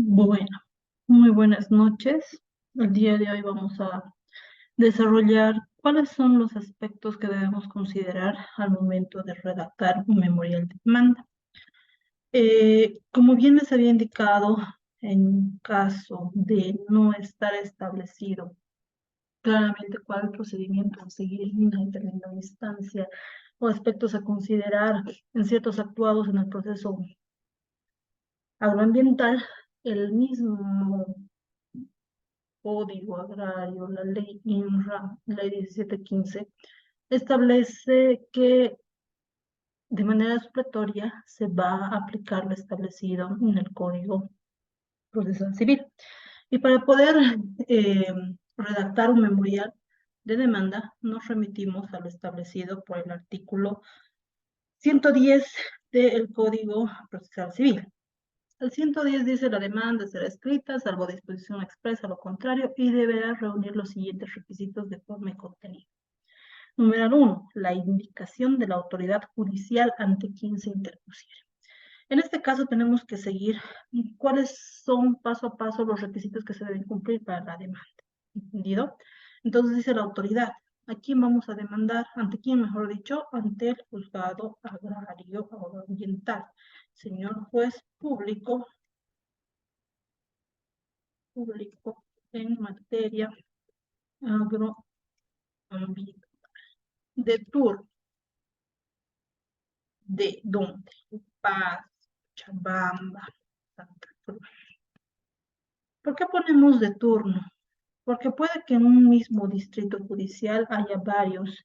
Bueno, muy buenas noches. El día de hoy vamos a desarrollar cuáles son los aspectos que debemos considerar al momento de redactar un memorial de demanda. Como bien les había indicado, en caso de no estar establecido claramente cuál es el procedimiento a seguir en una determinada instancia o aspectos a considerar en ciertos actuados en el proceso agroambiental, el mismo Código Agrario, la ley INRA, ley 1715, establece que de manera supletoria se va a aplicar lo establecido en el Código Procesal Civil. Y para poder eh, redactar un memorial de demanda, nos remitimos a lo establecido por el artículo 110 del Código Procesal Civil. El 110 dice: la demanda será escrita, salvo disposición expresa lo contrario, y deberá reunir los siguientes requisitos de forma y contenido. Número 1, la indicación de la autoridad judicial ante quien se interpusiere. En este caso tenemos que seguir cuáles son paso a paso los requisitos que se deben cumplir para la demanda. ¿Entendido? Entonces dice la autoridad: ¿a quién vamos a demandar? ¿Ante quién, mejor dicho? Ante el juzgado agrario o ambiental. Señor juez público en materia agroambiental. ¿De turno? ¿De dónde? Paz, Chabamba, Santa Cruz. ¿Por qué ponemos de turno? Porque puede que en un mismo distrito judicial haya varios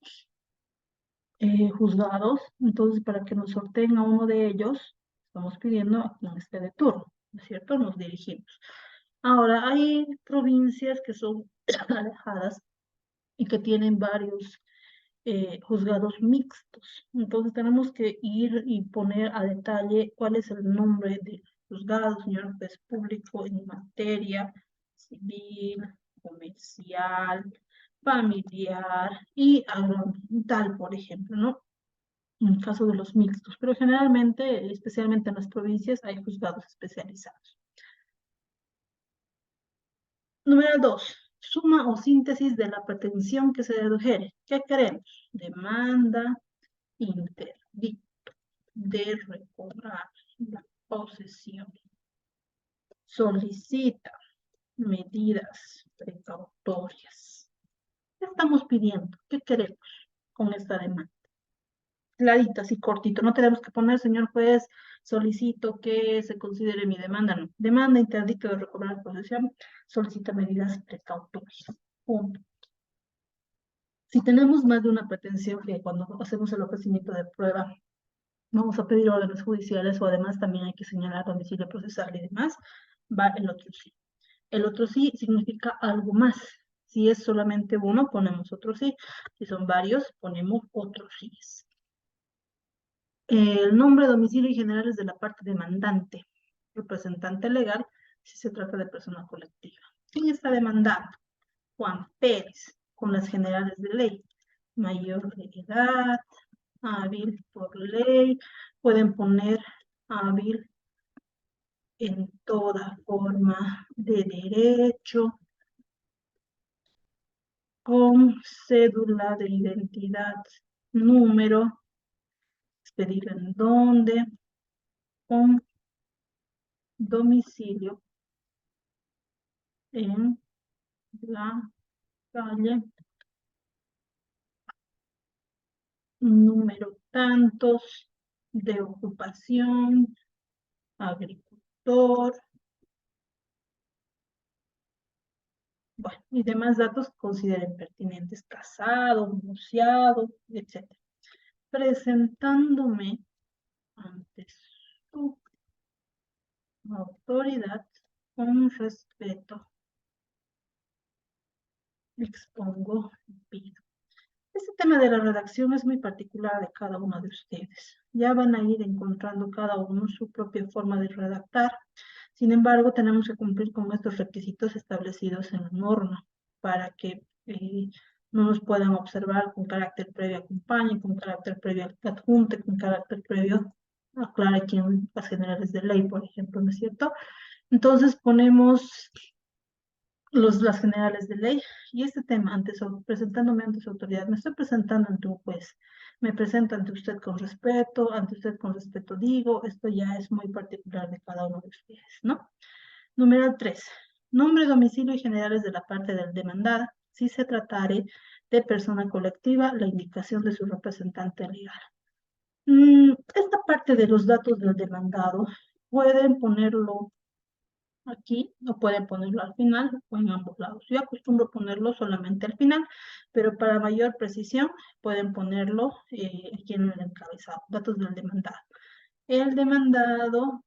juzgados, entonces para que nos sorteen a uno de ellos, estamos pidiendo a quien esté de turno, ¿no es cierto? Nos dirigimos. Ahora, hay provincias que son alejadas y que tienen varios juzgados mixtos. Entonces tenemos que ir y poner a detalle cuál es el nombre del juzgado, señor juez público, en materia civil, comercial, familiar y agroambiental, por ejemplo, ¿no? En el caso de los mixtos, pero generalmente, especialmente en las provincias, hay juzgados especializados. Número 2, suma o síntesis de la pretensión que se dedujere. ¿Qué queremos? Demanda, interdicto de recobrar la posesión. Solicita medidas precautorias. ¿Qué estamos pidiendo? ¿Qué queremos con esta demanda? Clarito, así cortito. No tenemos que poner: señor juez, solicito que se considere mi demanda. No. Demanda, interdicto de recobrar la posesión, solicita medidas precautorias. Punto. Si tenemos más de una pretensión, que cuando hacemos el ofrecimiento de prueba vamos a pedir órdenes judiciales, o además también hay que señalar domicilio procesal y demás, va el otro sí. El otro sí significa algo más. Si es solamente uno, ponemos otro sí. Si son varios, ponemos otros sí. El nombre, domicilio y generales de la parte demandante. Representante legal, si se trata de persona colectiva. ¿Quién está demandando? Juan Pérez, con las generales de ley. Mayor de edad, hábil por ley. Pueden poner hábil en toda forma de derecho, con cédula de identidad, número, expedir en dónde, con domicilio en la calle, número tantos, de ocupación, agricultor, bueno, y demás datos que consideren pertinentes: casado, divorciado, etc. Presentándome ante su autoridad con respeto, expongo y pido. Este tema de la redacción es muy particular de cada uno de ustedes. Ya van a ir encontrando cada uno su propia forma de redactar. Sin embargo, tenemos que cumplir con estos requisitos establecidos en la norma para que no nos puedan observar con carácter previo acompañe, con carácter previo adjunte, con carácter previo aclare quien las generales de ley, por ejemplo, ¿no es cierto? Entonces ponemos las generales de ley y este tema presentándome ante su autoridad. Me estoy presentando ante un juez. Me presento ante usted con respeto digo, esto ya es muy particular de cada uno de ustedes, ¿no? Número 3. Nombre, domicilio y generales de la parte del demandada, si se tratare de persona colectiva, la indicación de su representante legal. Esta parte de los datos del demandado pueden ponerlo aquí o pueden ponerlo al final o en ambos lados. Yo acostumbro ponerlo solamente al final, pero para mayor precisión pueden ponerlo aquí en el encabezado, datos del demandado. El demandado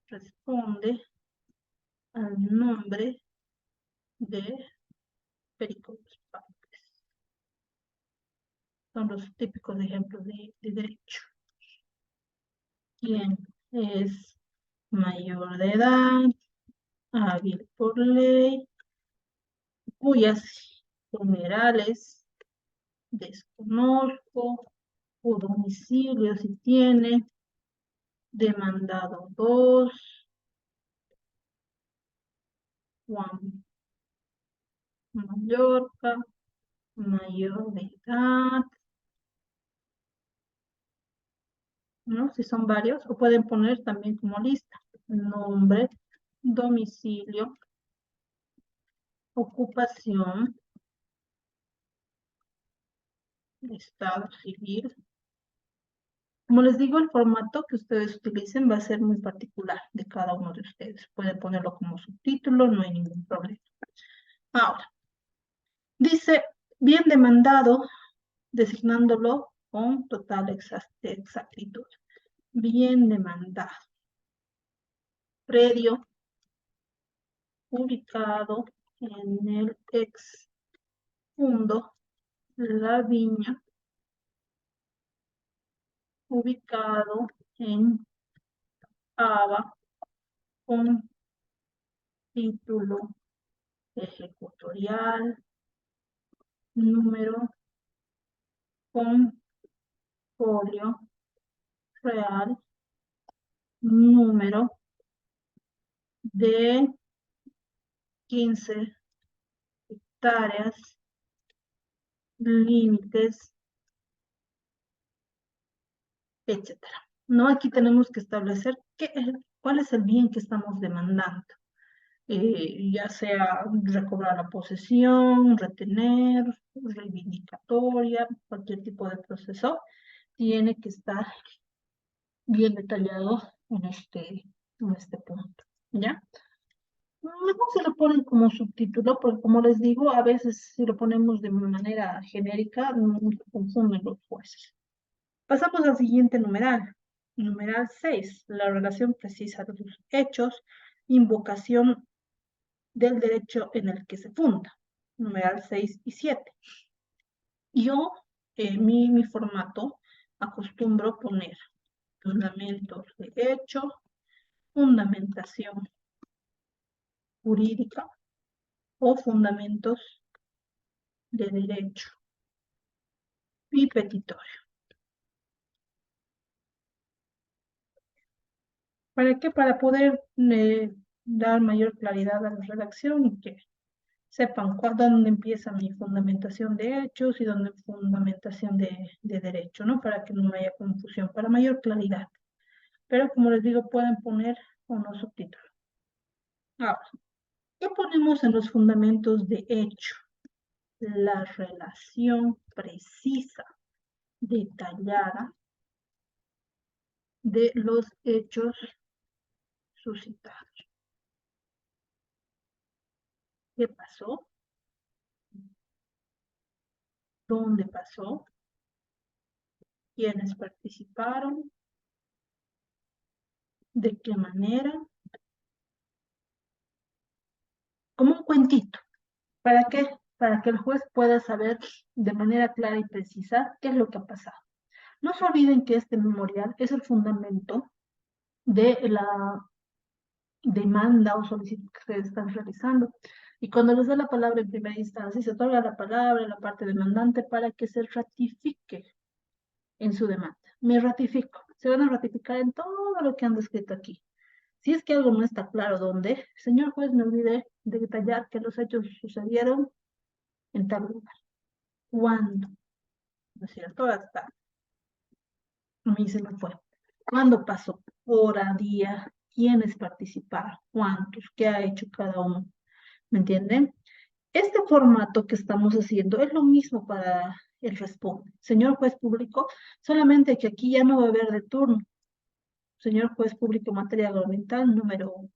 responde al nombre de Pericles Párez. Son los típicos ejemplos de derecho. ¿Quién es mayor de edad, hábil por ley, cuyas generales desconozco, o domicilio si tiene, demandado 2, Juan Mallorca, mayor de edad, ¿no? Si son varios, o pueden poner también como lista, nombre, domicilio, ocupación, estado civil. Como les digo, el formato que ustedes utilicen va a ser muy particular de cada uno de ustedes. Pueden ponerlo como subtítulo, no hay ningún problema. Ahora, dice, bien demandado, designándolo con total exactitud. Bien demandado. Predio ubicado en el ex fundo La Viña, ubicado en Ava, con título ejecutorial, número con folio real, número de 15 hectáreas, límites, etcétera. No, aquí tenemos que establecer cuál es el bien que estamos demandando. Ya sea recobrar la posesión, retener, reivindicatoria, cualquier tipo de proceso, tiene que estar bien detallado en este punto, ¿ya? Mejor se lo ponen como subtítulo, porque como les digo, a veces si lo ponemos de manera genérica, no se confunden los jueces. Pasamos al siguiente numeral. Numeral 6, la relación precisa de los hechos, invocación del derecho en el que se funda. Numeral 6 y 7. Yo, mi formato, acostumbro poner fundamentos de hecho, fundamentación jurídica o fundamentos de derecho y petitorio. ¿Para qué? Para poder dar mayor claridad a la redacción y que sepan dónde empieza mi fundamentación de hechos y dónde fundamentación de derecho, ¿no? Para que no haya confusión, para mayor claridad. Pero como les digo, pueden poner unos subtítulos. Ahora, ¿qué ponemos en los fundamentos de hecho? La relación precisa, detallada de los hechos suscitados. ¿Qué pasó? ¿Dónde pasó? ¿Quiénes participaron? ¿De qué manera? Como un cuentito. ¿Para qué? Para que el juez pueda saber de manera clara y precisa qué es lo que ha pasado. No se olviden que este memorial es el fundamento de la demanda o solicitud que ustedes están realizando. Y cuando les da la palabra en primera instancia, se otorga la palabra a la parte demandante para que se ratifique en su demanda. Me ratifico. Se van a ratificar en todo lo que han descrito aquí. Si es que algo no está claro dónde, señor juez, me olvidé de detallar que los hechos sucedieron en tal lugar. ¿Cuándo? ¿No es cierto? Hasta a mí se me fue. ¿Cuándo pasó? Hora, día, quiénes participaron, cuántos, qué ha hecho cada uno. ¿Me entienden? Este formato que estamos haciendo es lo mismo para el responde. Señor juez público, solamente que aquí ya no va a haber de turno. Señor juez público, materia gubernamental número 1.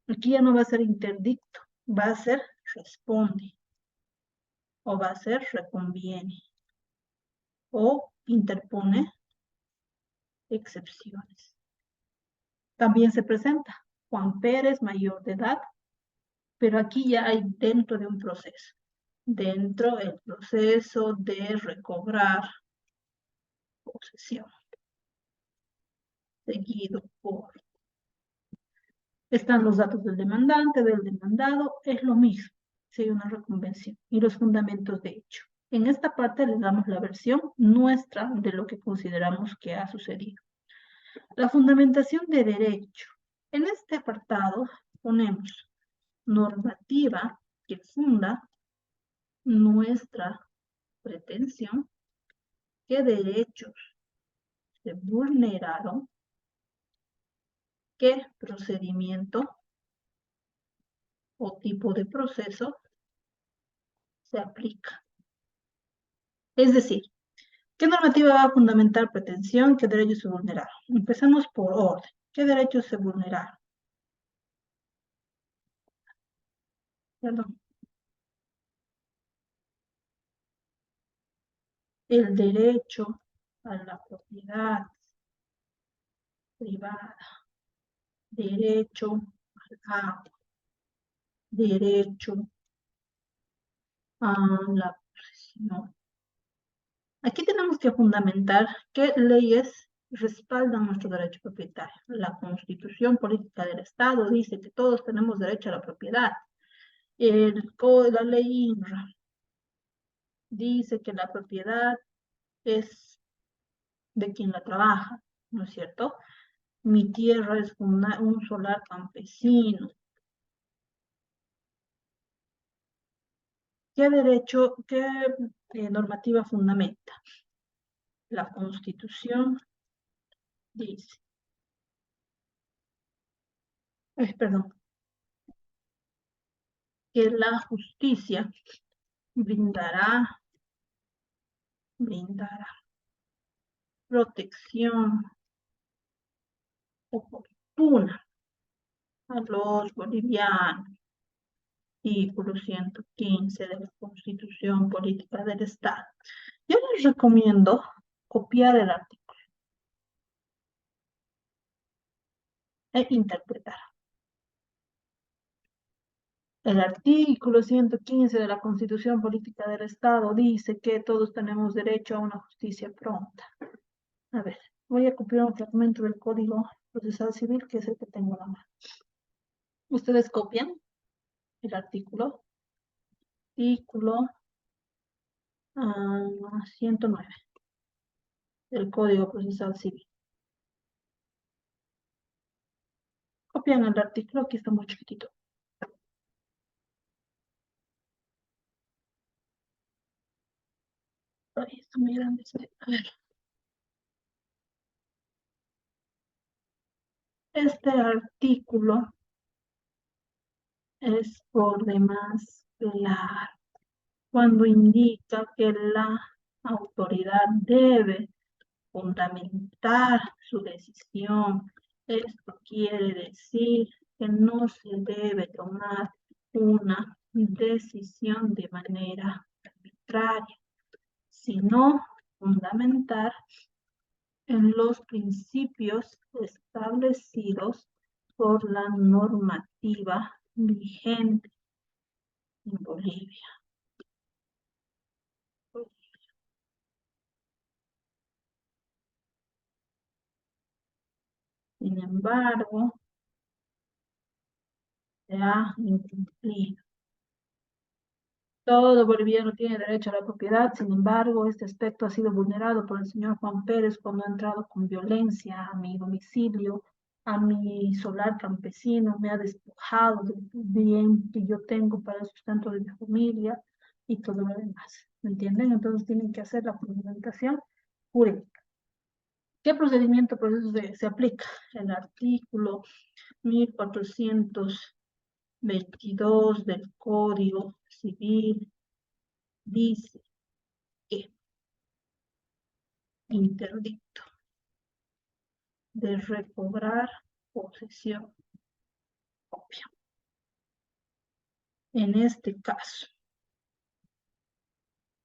Aquí ya no va a ser interdicto, va a ser responde, o va a ser reconviene, o interpone excepciones. También se presenta Juan Pérez, mayor de edad, pero aquí ya hay dentro de un proceso. Dentro del proceso de recobrar posesión, seguido por. Están los datos del demandante, del demandado, es lo mismo, si hay una reconvención, y los fundamentos de hecho. En esta parte le damos la versión nuestra de lo que consideramos que ha sucedido. La fundamentación de derecho. En este apartado ponemos normativa que funda nuestra pretensión, qué derechos se vulneraron, qué procedimiento o tipo de proceso se aplica. Es decir, ¿qué normativa va a fundamentar pretensión? ¿Qué derechos se vulneraron? Empezamos por orden. ¿Qué derechos se vulneraron? Perdón. El derecho a la propiedad privada, derecho al agua, derecho a la posesión. Aquí tenemos que fundamentar qué leyes respaldan nuestro derecho propietario. La Constitución Política del Estado dice que todos tenemos derecho a la propiedad. La ley INRA dice que la propiedad es de quien la trabaja, ¿no es cierto? Mi tierra es un solar campesino. ¿Qué derecho, qué normativa fundamenta? La Constitución dice, perdón, que la justicia brindará protección oportuna a los bolivianos. Artículo 115 de la Constitución Política del Estado. Yo les recomiendo copiar el artículo e interpretar. El artículo 115 de la Constitución Política del Estado dice que todos tenemos derecho a una justicia pronta. A ver, voy a copiar un fragmento del Código Procesal Civil, que es el que tengo en la mano. Ustedes copian el artículo 109 del Código Procesal Civil. Copian el artículo, aquí está muy chiquitito. Ay, está muy grande. A ver. Este artículo es por demás claro cuando indica que la autoridad debe fundamentar su decisión. Esto quiere decir que no se debe tomar una decisión de manera arbitraria, sino fundamentar en los principios establecidos por la normativa vigente en Bolivia. Sin embargo, se ha incumplido. Todo boliviano tiene derecho a la propiedad, sin embargo, este aspecto ha sido vulnerado por el señor Juan Pérez cuando ha entrado con violencia a mi domicilio a mi solar campesino, me ha despojado del bien que yo tengo para el sustento de mi familia y todo lo demás. ¿Me entienden? Entonces tienen que hacer la fundamentación jurídica. ¿Qué procedimiento por eso se aplica? El artículo 1422 del Código Civil dice que interdicto de recobrar posesión propia. En este caso,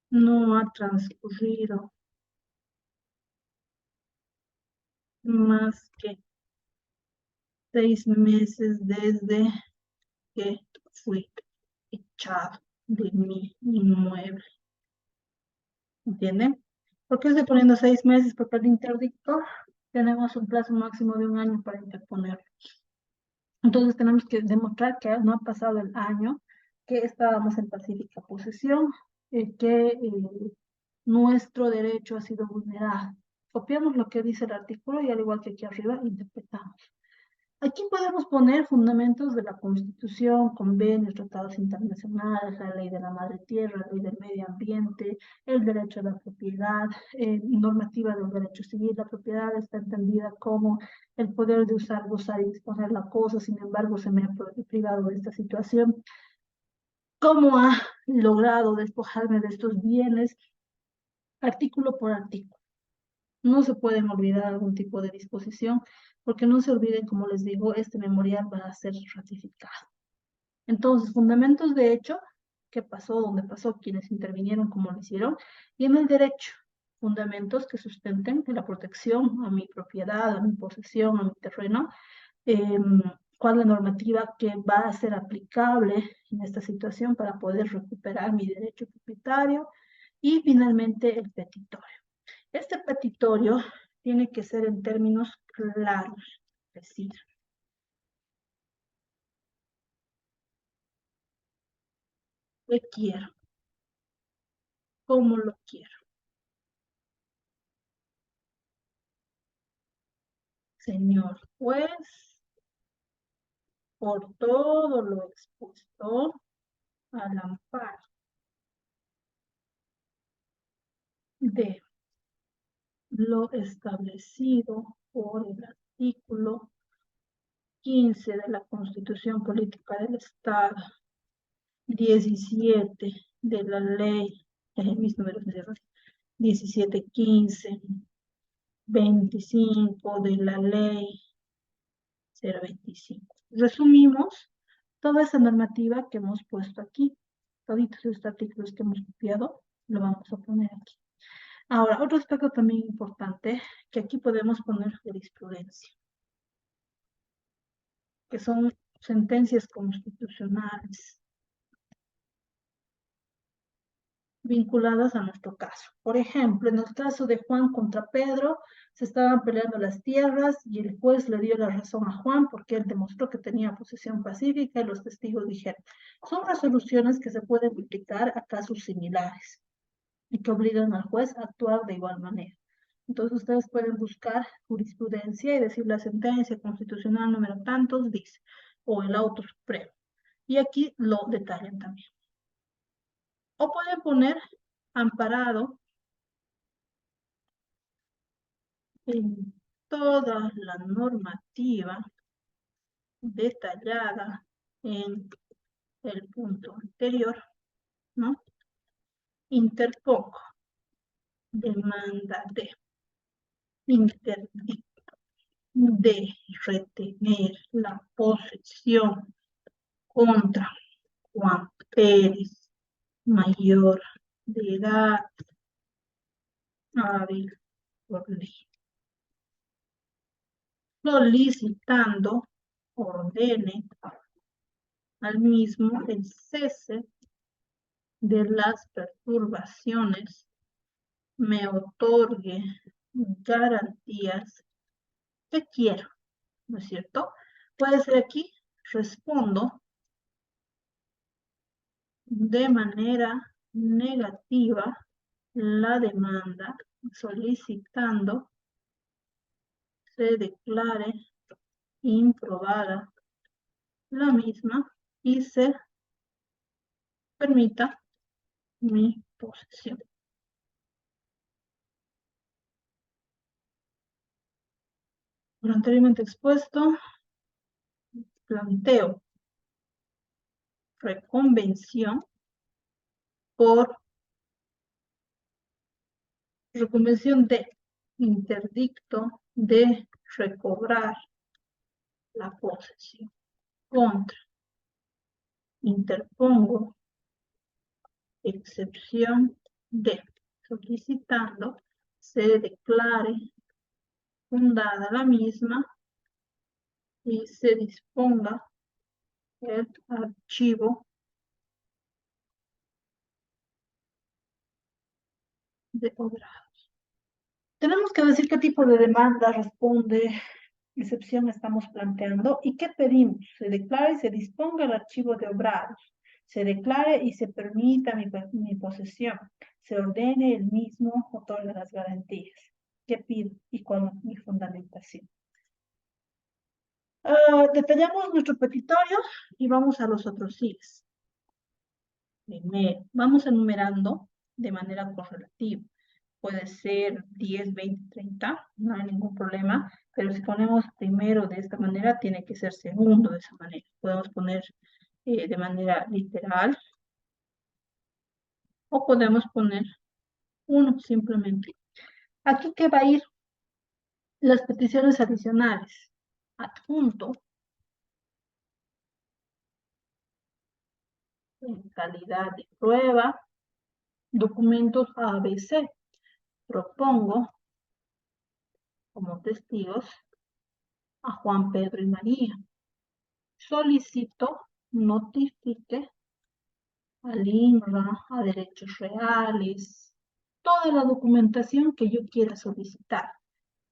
no ha transcurrido más que 6 meses desde que fui echado de mi inmueble. ¿Entienden? ¿Por qué estoy poniendo 6 meses? Porque el interdicto tenemos un plazo máximo de 1 año para interponerlo. Entonces tenemos que demostrar que no ha pasado el año, que estábamos en pacífica posesión, que nuestro derecho ha sido vulnerado. Copiamos lo que dice el artículo y al igual que aquí arriba, interpretamos. Aquí podemos poner fundamentos de la Constitución, convenios, tratados internacionales, la ley de la madre tierra, la ley del medio ambiente, el derecho a la propiedad, normativa del derecho civil. La propiedad está entendida como el poder de usar, gozar y disponer la cosa. Sin embargo, se me ha privado de esta situación. ¿Cómo ha logrado despojarme de estos bienes? Artículo por artículo. No se pueden olvidar algún tipo de disposición, porque no se olviden, como les digo, este memorial va a ser ratificado. Entonces, fundamentos de hecho, qué pasó, dónde pasó, quiénes intervinieron, cómo lo hicieron, y en el derecho, fundamentos que sustenten la protección a mi propiedad, a mi posesión, a mi terreno, cuál es la normativa que va a ser aplicable en esta situación para poder recuperar mi derecho propietario, y finalmente el petitorio. Este petitorio tiene que ser en términos claros, precisos. ¿Qué quiero? ¿Cómo lo quiero? Señor juez, por todo lo expuesto al amparo de lo establecido por el artículo 15 de la Constitución Política del Estado, 17 de la ley, mis números de 1715, 25 de la ley 025. Resumimos toda esa normativa que hemos puesto aquí, todos estos artículos que hemos copiado, lo vamos a poner aquí. Ahora, otro aspecto también importante, que aquí podemos poner jurisprudencia, que son sentencias constitucionales vinculadas a nuestro caso. Por ejemplo, en el caso de Juan contra Pedro, se estaban peleando las tierras y el juez le dio la razón a Juan porque él demostró que tenía posesión pacífica y los testigos dijeron. Son resoluciones que se pueden aplicar a casos similares y que obligan al juez a actuar de igual manera. Entonces ustedes pueden buscar jurisprudencia y decir la sentencia constitucional número tantos dice, o el auto supremo. Y aquí lo detallan también. O pueden poner amparado en toda la normativa detallada en el punto anterior, ¿no? Interpongo demanda de interdicto de retener la posesión contra Juan Pérez, mayor de edad, hábil por ley, solicitando ordene al mismo el cese de las perturbaciones, me otorgue garantías que quiero, ¿no es cierto? Puede ser aquí, respondo de manera negativa la demanda solicitando se declare improbada la misma y se permita mi posesión. Lo anteriormente expuesto, planteo reconvención por reconvención de interdicto de recobrar la posesión. Contra, interpongo excepción de, solicitando se declare fundada la misma y se disponga el archivo de obra. Tenemos que decir qué tipo de demanda responde, excepción estamos planteando y qué pedimos. Se declara y se disponga el archivo de obrados. Se declare y se permita mi posesión. Se ordene el mismo, otorga las garantías. ¿Qué pido y cuál es mi fundamentación? Detallamos nuestro petitorio y vamos a los otros síes. Primero, vamos enumerando de manera correlativa. Puede ser 10, 20, 30, no hay ningún problema, pero si ponemos primero de esta manera, tiene que ser segundo de esa manera. Podemos poner de manera literal o podemos poner uno simplemente. Aquí que va a ir las peticiones adicionales. Adjunto en calidad de prueba, documentos ABC. Propongo como testigos a Juan, Pedro y María. Solicito notifique al INRA, a derechos reales, toda la documentación que yo quiera solicitar.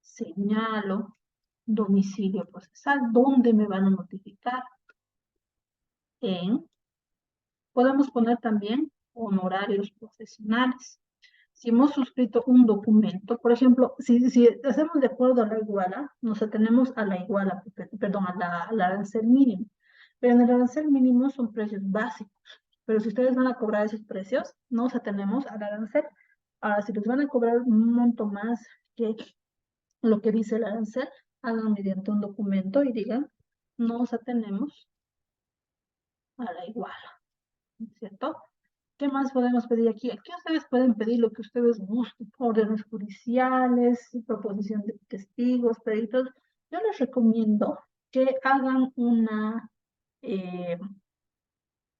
Señalo domicilio procesal, ¿dónde me van a notificar? Podemos poner también honorarios profesionales. Si hemos suscrito un documento, por ejemplo, si hacemos de acuerdo a la iguala, nos atenemos a la iguala, perdón, al arancel mínimo. Pero en el arancel mínimo son precios básicos. Pero si ustedes van a cobrar esos precios, nos atenemos al arancel. Ahora, si les van a cobrar un monto más que lo que dice el arancel, hagan mediante un documento y digan, nos atenemos a la iguala, ¿cierto? ¿Qué más podemos pedir aquí? Aquí ustedes pueden pedir lo que ustedes gusten, órdenes judiciales, proposición de testigos, peritos. Yo les recomiendo que hagan una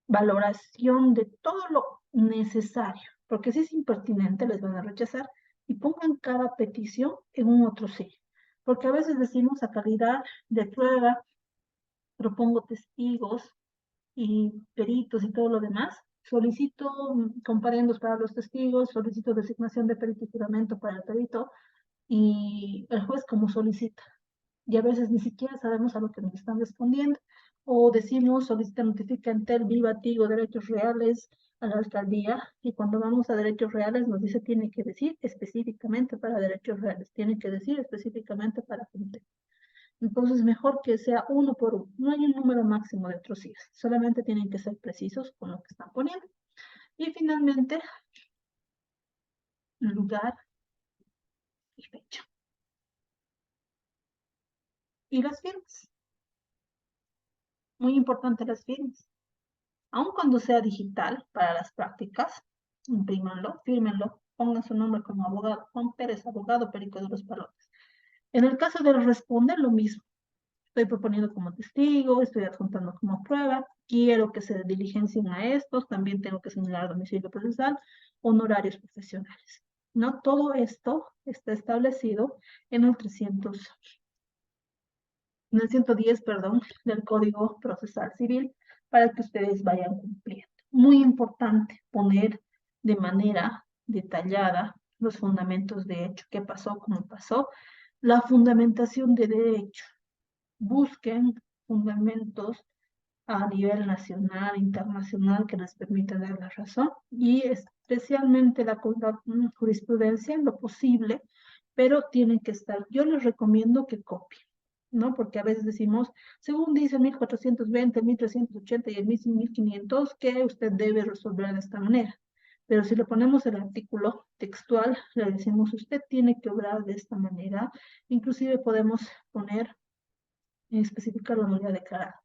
valoración de todo lo necesario, porque si es impertinente les van a rechazar y pongan cada petición en un otro sello. Porque a veces decimos a calidad de prueba, propongo testigos, y peritos y todo lo demás. Solicito comparendos para los testigos, solicito designación de perito y juramento para el perito y el juez como solicita. Y a veces ni siquiera sabemos a lo que nos están respondiendo. O decimos, solicita, notifica en tel, viva, tigo, derechos reales a la alcaldía. Y cuando vamos a derechos reales nos dice tiene que decir específicamente para derechos reales, tiene que decir específicamente para gente. Entonces, mejor que sea uno por uno. No hay un número máximo de otros hijos. Solamente tienen que ser precisos con lo que están poniendo. Y finalmente, lugar y fecha. Y las firmas. Muy importante las firmas. Aun cuando sea digital para las prácticas, imprímanlo, fírmenlo, pongan su nombre como abogado. Juan Pérez, abogado, Perico de los Palotes. En el caso de responder, lo mismo. Estoy proponiendo como testigo, estoy adjuntando como prueba, quiero que se diligencien a estos, también tengo que señalar domicilio procesal, honorarios profesionales. ¿No? Todo esto está establecido en el 110, perdón, del Código Procesal Civil para que ustedes vayan cumpliendo. Muy importante poner de manera detallada los fundamentos de hecho, qué pasó, cómo pasó, la fundamentación de derecho. Busquen fundamentos a nivel nacional, internacional, que les permita dar la razón y especialmente la jurisprudencia en lo posible, pero tienen que estar, yo les recomiendo que copien. ¿no? Porque a veces decimos, según dice 1420, 1380 y el 1500, que usted debe resolver de esta manera. Pero si le ponemos el artículo textual, le decimos, usted tiene que obrar de esta manera. Inclusive podemos poner, especificar la nulidad declarada.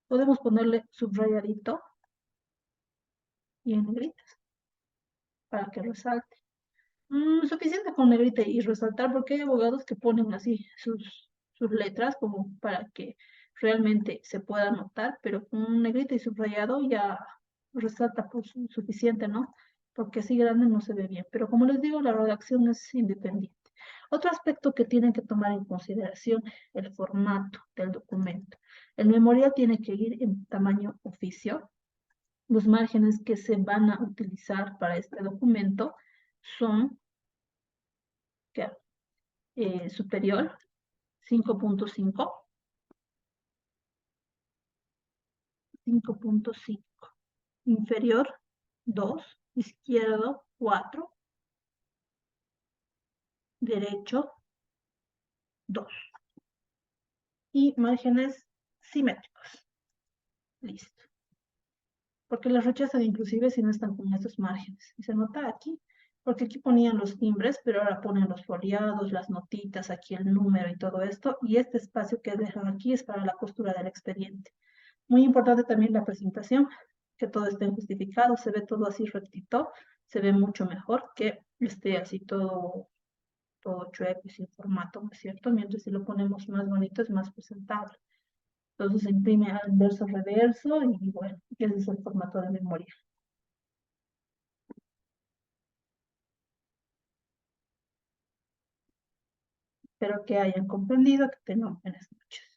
Podemos ponerle subrayadito y en negritas para que resalte. Suficiente con negrita y resaltar porque hay abogados que ponen así sus letras como para que realmente se pueda notar, pero con negrita y subrayado ya resalta por suficiente, ¿no? Porque así grande no se ve bien. Pero como les digo, la redacción es independiente. Otro aspecto que tienen que tomar en consideración, el formato del documento. El memorial tiene que ir en tamaño oficio. Los márgenes que se van a utilizar para este documento son que, superior 5.5, 5.5, inferior 2, izquierdo 4, derecho 2 y márgenes simétricos. Listo. Porque las rechazan inclusive si no están con estos márgenes. Y se nota aquí, porque aquí ponían los timbres, pero ahora ponen los foliados, las notitas, aquí el número y todo esto. Y este espacio que dejan aquí es para la costura del expediente. Muy importante también la presentación, que todo esté justificado, se ve todo así rectito, se ve mucho mejor que esté así todo chueco y sin formato, ¿no es cierto? Mientras si lo ponemos más bonito es más presentable. Entonces se imprime al verso reverso y bueno, ese es el formato de memoria. Espero que hayan comprendido, que tengan buenas noches.